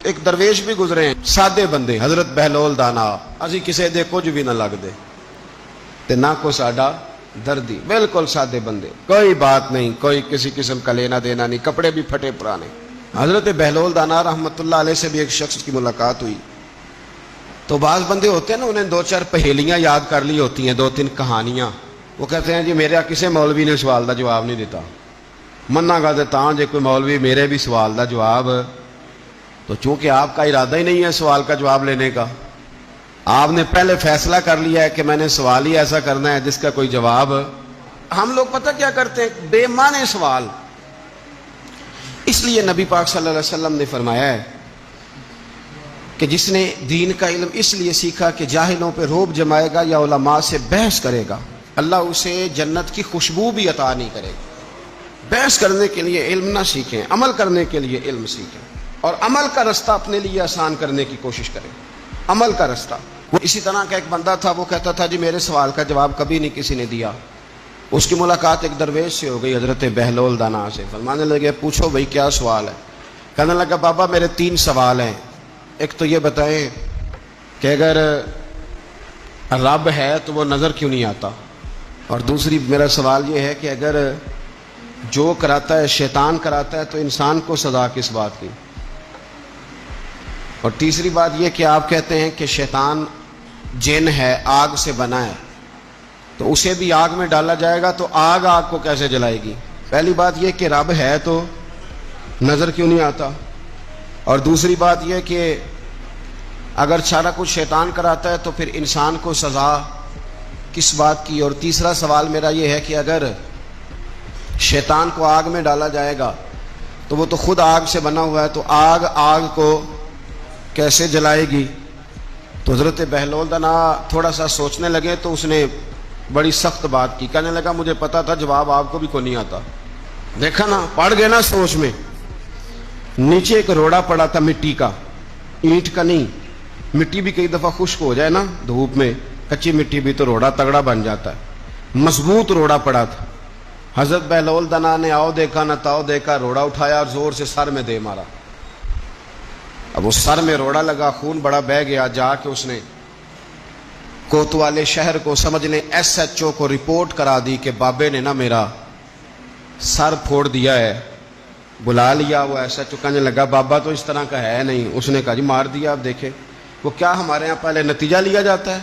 ایک درویش بھی گزرے ہیں, سادے بندے, حضرت بہلول دانا, اسی کسے دے کچھ بھی نہ لگ دے تے نہ کو ساڈا دردی, بالکل سادے بندے, کوئی بات نہیں, کوئی کسی قسم کا لینا دینا نہیں, کپڑے بھی پھٹے پرانے. حضرت بہلول دانا رحمت اللہ علیہ سے بھی ایک شخص کی ملاقات ہوئی. تو بعض بندے ہوتے ہیں نا, انہیں 2-4 پہیلیاں یاد کر لی ہوتی ہیں, 2-3 کہانیاں. وہ کہتے ہیں جی میرا کسی مولوی نے سوال دا جواب نہیں دیتا, منا گا دیتا جی کوئی مولوی میرے بھی سوال دا جواب. تو چونکہ آپ کا ارادہ ہی نہیں ہے سوال کا جواب لینے کا, آپ نے پہلے فیصلہ کر لیا ہے کہ میں نے سوال ہی ایسا کرنا ہے جس کا کوئی جواب. ہم لوگ پتہ کیا کرتے ہیں, بے معنی سوال. اس لیے نبی پاک صلی اللہ علیہ وسلم نے فرمایا ہے کہ جس نے دین کا علم اس لیے سیکھا کہ جاہلوں پہ رعب جمائے گا یا علماء سے بحث کرے گا, اللہ اسے جنت کی خوشبو بھی عطا نہیں کرے گا. بحث کرنے کے لیے علم نہ سیکھیں, عمل کرنے کے لیے علم سیکھیں, اور عمل کا رستہ اپنے لیے آسان کرنے کی کوشش کریں. عمل کا رستہ. وہ اسی طرح کا ایک بندہ تھا, وہ کہتا تھا جی میرے سوال کا جواب کبھی نہیں کسی نے دیا. اس کی ملاقات ایک درویش سے ہو گئی, حضرت بہلول دانا سے. فرمانے لگے پوچھو بھائی کیا سوال ہے؟ کہنے لگا بابا میرے 3 سوال ہیں. ایک تو یہ بتائیں کہ اگر رب ہے تو وہ نظر کیوں نہیں آتا, اور دوسری میرا سوال یہ ہے کہ اگر جو کراتا ہے شیطان کراتا ہے تو انسان کو سزا کس بات کی, اور تیسری بات یہ کہ آپ کہتے ہیں کہ شیطان جن ہے, آگ سے بنا ہے, تو اسے بھی آگ میں ڈالا جائے گا تو آگ کو کیسے جلائے گی؟ پہلی بات یہ کہ رب ہے تو نظر کیوں نہیں آتا, اور دوسری بات یہ کہ اگر سارا کچھ شیطان کراتا ہے تو پھر انسان کو سزا کس بات کی؟ اور تیسرا سوال میرا یہ ہے کہ اگر شیطان کو آگ میں ڈالا جائے گا تو وہ تو خود آگ سے بنا ہوا ہے, تو آگ کو کیسے جلائے گی؟ تو حضرت بہلول دانا تھوڑا سا سوچنے لگے تو اس نے بڑی سخت بات کی. کہنے لگا مجھے پتا تھا جواب آپ کو بھی کوئی نہیں آتا. دیکھا نا, پڑ گئے نا سوچ میں. نیچے ایک روڑا پڑا تھا مٹی کا, اینٹ کا نہیں. مٹی بھی کئی دفعہ خشک ہو جائے نا دھوپ میں, کچی مٹی بھی تو روڑا تگڑا بن جاتا ہے. مضبوط روڑا پڑا تھا. حضرت بہلول دانا نے آؤ دیکھا نہ تاؤ دیکھا, روڑا اٹھایا اور زور سے سر میں دے مارا. اب اس سر میں روڑا لگا, خون بڑا بہہ گیا. جا کے اس نے کوتوالے شہر کو, سمجھ لیں SHO کو رپورٹ کرا دی کہ بابے نے نا میرا سر پھوڑ دیا ہے. بلا لیا. وہ SHO کہنے لگا بابا تو اس طرح کا ہے نہیں. اس نے کہا جی مار دیا. آپ دیکھیں وہ کیا ہمارے ہاں پہلے نتیجہ لیا جاتا ہے,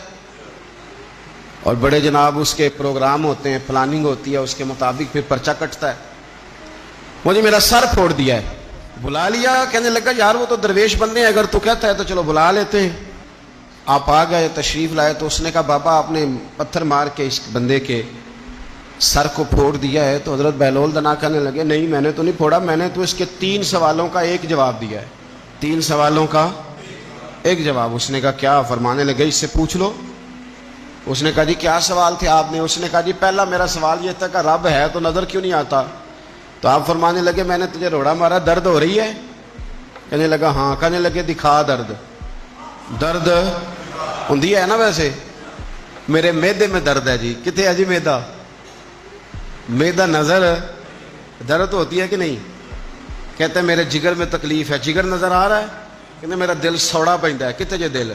اور بڑے جناب اس کے پروگرام ہوتے ہیں, پلاننگ ہوتی ہے, اس کے مطابق پھر پرچہ کٹتا ہے. مجھے میرا سر پھوڑ دیا ہے. بلا لیا. کہنے لگا یار وہ تو درویش بندے ہیں, اگر تو کہتا ہے تو چلو بلا لیتے ہیں. آپ آ گئے, تشریف لائے. تو اس نے کہا بابا آپ نے پتھر مار کے اس بندے کے سر کو پھوڑ دیا ہے. تو حضرت بہلول دانا کہنے لگے نہیں میں نے تو نہیں پھوڑا, میں نے تو اس کے 3 سوالوں کا ایک جواب دیا ہے. 3 سوالوں کا ایک جواب. اس نے کہا کیا؟ فرمانے لگے اس سے پوچھ لو. اس نے کہا جی کیا سوال تھے آپ نے؟ اس نے کہا جی پہلا میرا سوال یہ تھا کہ رب ہے تو نظر کیوں نہیں آتا؟ تو آپ فرمانے لگے میں نے تجھے روڑا مارا, درد ہو رہی ہے؟ کہنے لگا ہاں. کہنے لگے دکھا درد. درد ہوندی ہے نا ویسے, میرے میدے میں درد ہے جی. کتنے ہے جی میدا؟ میدا نظر درد ہوتی ہے کہ نہیں؟ کہتے ہیں میرے جگر میں تکلیف ہے. جگر نظر آ رہا ہے؟ کہتے میرا دل سوڑا پیندا ہے. کتنے جے دل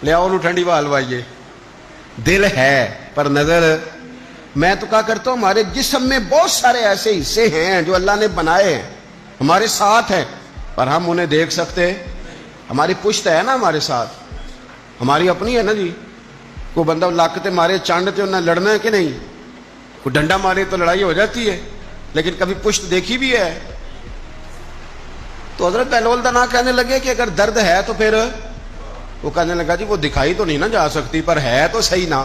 لے آؤ ٹھنڈی ہوا لوائیے. دل ہے پر نظر. میں تو کہا کرتا ہوں ہمارے جسم میں بہت سارے ایسے حصے ہیں جو اللہ نے بنائے ہیں, ہمارے ساتھ ہیں, پر ہم انہیں دیکھ سکتے. ہماری پشت ہے نا ہمارے ساتھ, ہماری اپنی ہے نا جی. کوئی بندہ لاکتے مارے چانڈتے انہیں لڑنا ہے کہ نہیں؟ کوئی ڈنڈا مارے تو لڑائی ہو جاتی ہے, لیکن کبھی پشت دیکھی بھی ہے. تو حضرت بہلول دانا کہنے لگے کہ اگر درد ہے تو پھر, وہ کہنے لگا جی وہ دکھائی تو نہیں نہ جا سکتی, پر ہے تو صحیح نا.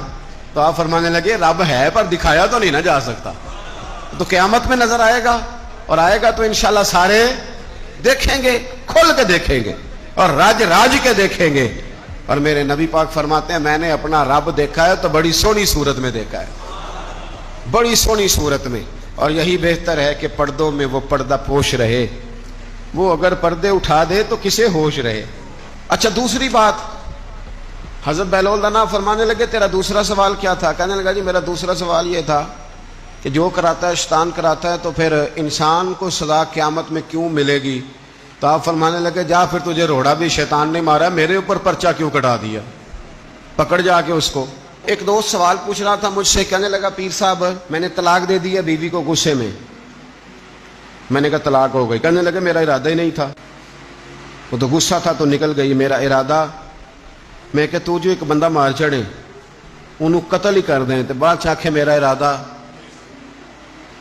تو آپ فرمانے لگے رب ہے پر دکھایا تو نہیں نہ جا سکتا. تو قیامت میں نظر آئے گا, اور آئے گا تو انشاءاللہ سارے دیکھیں گے, کھل کے دیکھیں گے اور راج کے دیکھیں گے. اور میرے نبی پاک فرماتے ہیں میں نے اپنا رب دیکھا ہے تو بڑی سونی صورت میں دیکھا ہے, بڑی سونی صورت میں. اور یہی بہتر ہے کہ پردوں میں وہ پردہ پوش رہے, وہ اگر پردے اٹھا دے تو کسے ہوش رہے. اچھا دوسری بات, حضرت بہلول دانا فرمانے لگے تیرا دوسرا سوال کیا تھا؟ کہنے لگا جی میرا دوسرا سوال یہ تھا کہ جو کراتا ہے شیطان کراتا ہے تو پھر انسان کو سزا قیامت میں کیوں ملے گی؟ تو آپ فرمانے لگے جا پھر تجھے روڑا بھی شیطان نے مارا، میرے اوپر پرچہ کیوں کٹا دیا، پکڑ جا کے اس کو۔ ایک دوست سوال پوچھ رہا تھا مجھ سے، کہنے لگا پیر صاحب میں نے طلاق دے دی ہے بیوی کو غصے میں۔ میں نے کہا طلاق ہو گئی؟ کہنے لگے میرا ارادہ ہی نہیں تھا، وہ تو غصہ تھا تو نکل گئی، میرا ارادہ۔ میں کہ تو جو ایک بندہ مار چڑھے انہوں قتل ہی کر دیں تو بعد چاکھے میرا ارادہ،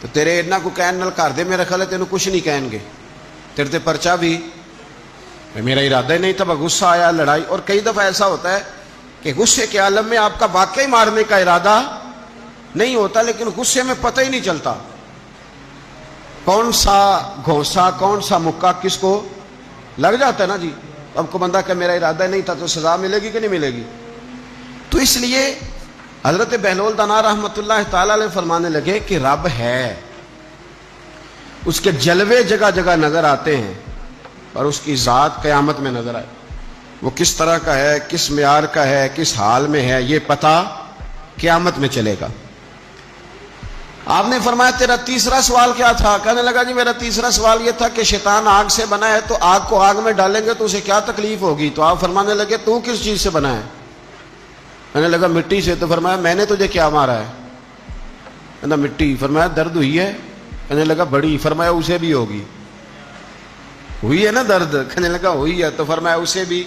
تو تیرے اتنا کو کہن نال کر دے، میرا خیال ہے تینوں کچھ نہیں کہیں گے، تیرے تے پرچہ بھی، میرا ارادہ ہی نہیں تھا، غصہ آیا، لڑائی۔ اور کئی دفعہ ایسا ہوتا ہے کہ غصے کے عالم میں آپ کا واقعی مارنے کا ارادہ نہیں ہوتا، لیکن غصے میں پتہ ہی نہیں چلتا کون سا گھونسا کون سا مکہ کس کو لگ جاتا ہے نا جی۔ اب کو بندہ کہ میرا ارادہ نہیں تھا تو سزا ملے گی کہ نہیں ملے گی؟ تو اس لیے حضرت بہلول دانا رحمۃ اللہ تعالی علیہ فرمانے لگے کہ رب ہے، اس کے جلوے جگہ جگہ نظر آتے ہیں، اور اس کی ذات قیامت میں نظر آئے، وہ کس طرح کا ہے، کس معیار کا ہے، کس حال میں ہے، یہ پتہ قیامت میں چلے گا۔ آپ نے فرمایا تیرا تیسرا سوال کیا تھا؟ کہنے لگا جی میرا تیسرا سوال یہ تھا کہ شیطان آگ سے بنا ہے تو آگ کو آگ میں ڈالیں گے تو اسے کیا تکلیف ہوگی؟ تو آپ فرمانے لگے تو کس چیز سے بنا ہے؟ کہنے لگا مٹی سے۔ تو فرمایا میں نے تجھے کیا مارا ہے؟ کہنا مٹی۔ فرمایا درد ہوئی ہے؟ کہنے لگا بڑی۔ فرمایا اسے بھی ہوگی؟ ہوئی ہے نا درد؟ کہنے لگا ہوئی ہے۔ تو فرمایا اسے بھی